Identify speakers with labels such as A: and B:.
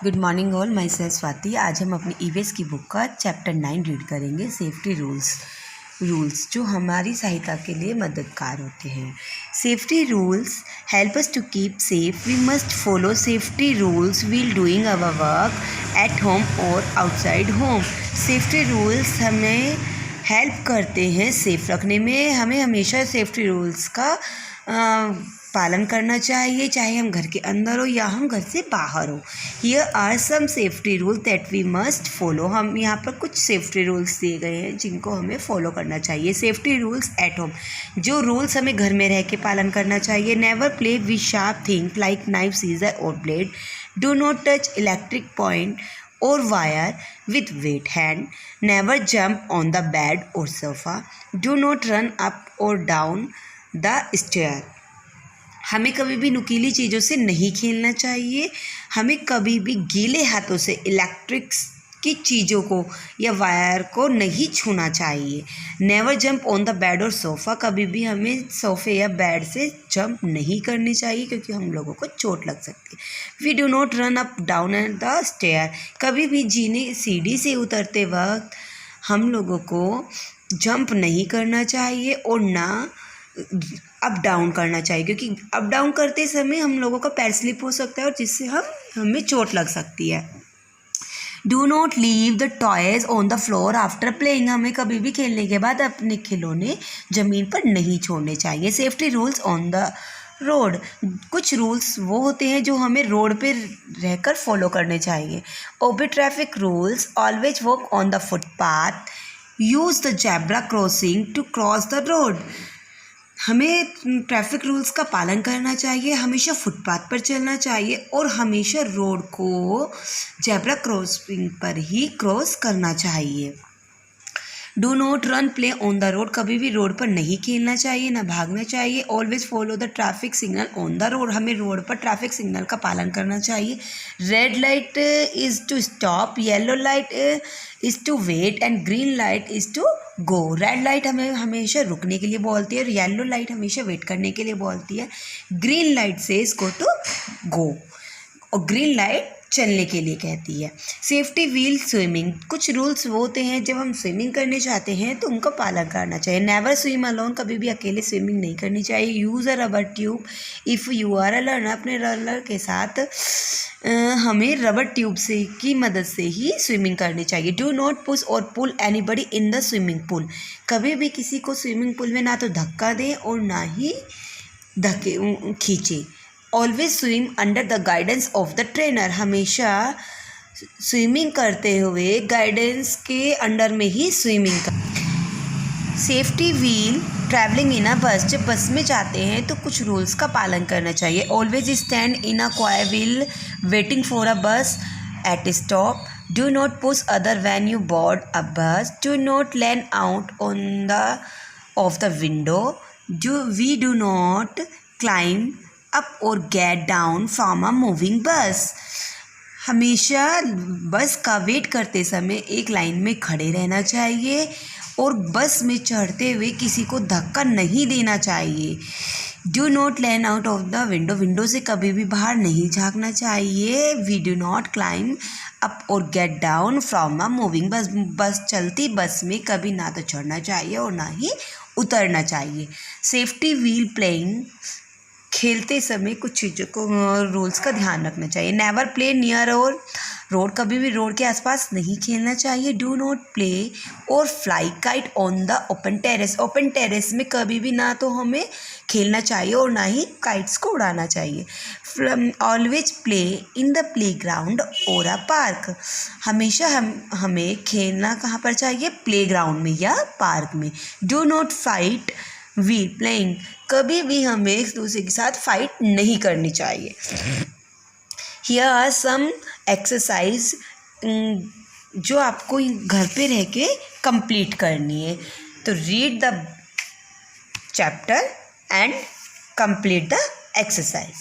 A: Good morning all, myself Swati. आज हम अपनी ईवीएस की बुक का चैप्टर 9 रीड करेंगे, सेफ्टी रूल्स जो हमारी सहायता के लिए मददगार होते हैं। Safety rules help us to keep safe. We must follow safety rules while doing our work at home और आउटसाइड होम। सेफ्टी रूल्स हमें हेल्प करते हैं सेफ रखने में। हमें हमेशा सेफ्टी रूल्स का पालन करना चाहिए, चाहे हम घर के अंदर हो या हम घर से बाहर हो। Here are some safety rule that we must follow. हम यहाँ पर कुछ सेफ्टी रूल्स दिए गए हैं जिनको हमें फॉलो करना चाहिए। सेफ्टी रूल्स एट होम, जो रूल्स हमें घर में रह के पालन करना चाहिए। Never play with sharp thing like knife, scissor और blade. Do not touch electric point or wire with wet hand. Never jump on the bed or sofa. Do not run up or down the stair. हमें कभी भी नुकीली चीज़ों से नहीं खेलना चाहिए। हमें कभी भी गीले हाथों से इलेक्ट्रिक्स की चीज़ों को या वायर को नहीं छूना चाहिए। Never jump on the bed और सोफ़ा, कभी भी हमें सोफ़े या बेड से जंप नहीं करनी चाहिए क्योंकि हम लोगों को चोट लग सकती है। We do not run up down at the stair, कभी भी सीढ़ी से उतरते वक्त हम लोगों को जंप नहीं करना चाहिए और ना अप डाउन करना चाहिए क्योंकि अप डाउन करते समय हम लोगों का पैर स्लिप हो सकता है और जिससे हमें चोट लग सकती है। Do not leave the toys on the floor after playing, हमें कभी भी खेलने के बाद अपने खिलौने ज़मीन पर नहीं छोड़ने चाहिए। Safety rules on the road, कुछ रूल्स वो होते हैं जो हमें रोड पे रहकर फॉलो करने चाहिए। Obey traffic rules, always walk on the footpath, use the zebra crossing to cross the road. हमें ट्रैफिक रूल्स का पालन करना चाहिए, हमेशा फुटपाथ पर चलना चाहिए और हमेशा रोड को जेब्रा क्रॉसिंग पर ही क्रॉस करना चाहिए। Do not run play on the road, कभी भी रोड पर नहीं खेलना चाहिए, ना भागना चाहिए। Always follow the traffic signal on the road, हमें रोड पर ट्रैफिक सिग्नल का पालन करना चाहिए। Red light is to stop, yellow light is to wait and green light is to go. Red light हमें हमेशा रुकने के लिए बोलती है और येलो लाइट हमेशा वेट करने के लिए बोलती है। ग्रीन लाइट से गो टू गो और ग्रीन लाइट चलने के लिए कहती है। सेफ्टी व्हील स्विमिंग, कुछ रूल्स वो होते हैं जब हम स्विमिंग करने चाहते हैं तो उनका पालन करना चाहिए। नेवर स्विम अलोन, कभी भी अकेले स्विमिंग नहीं करनी चाहिए। Use a rubber tube if you are a learner, अपने लर्नर के साथ हमें रबर ट्यूब से की मदद से ही स्विमिंग करनी चाहिए। डू नॉट पुश और pull anybody in the swimming pool, कभी भी किसी को स्विमिंग पूल में ना तो धक्का दें और ना ही धक्के खींचे। Always swim under the guidance of the trainer, हमेशा स्विमिंग करते हुए गाइडेंस के अंडर में ही स्विमिंग कर। सेफ्टी व्हील ट्रैवलिंग इन अ बस, जब बस में जाते हैं तो कुछ रूल्स का पालन करना चाहिए। Always stand in a queue while waiting for a bus at stop. Do not push other when you board a bus. Do not lean out on the of the window. We do not climb up और get down from a moving bus, हमेशा बस का wait करते समय एक line में खड़े रहना चाहिए और बस में चढ़ते हुए किसी को धक्का नहीं देना चाहिए। Do not lean out of the window, window से कभी भी बाहर नहीं झांकना चाहिए। We do not climb up और get down from a moving bus, bus चलती बस में कभी ना तो चढ़ना चाहिए और ना ही उतरना चाहिए। सेफ्टी व्हील प्लेइंग, खेलते समय कुछ चीज़ों को रूल्स का ध्यान रखना चाहिए। नेवर प्ले नियर और रोड, कभी भी रोड के आसपास नहीं खेलना चाहिए। डू नॉट प्ले और fly kite on the open terrace, open terrace में कभी भी ना तो हमें खेलना चाहिए और ना ही काइट्स को उड़ाना चाहिए। Always play in the play ground और अ पार्क, हमेशा हमें खेलना कहाँ पर चाहिए, प्ले ग्राउंड में या पार्क में। Do not fight wheel playing, कभी भी हमें एक दूसरे के साथ फाइट नहीं करनी चाहिए। हियर आर सम एक्सरसाइज जो आपको घर पे रह के कंप्लीट करनी है, तो read the chapter and complete the exercise.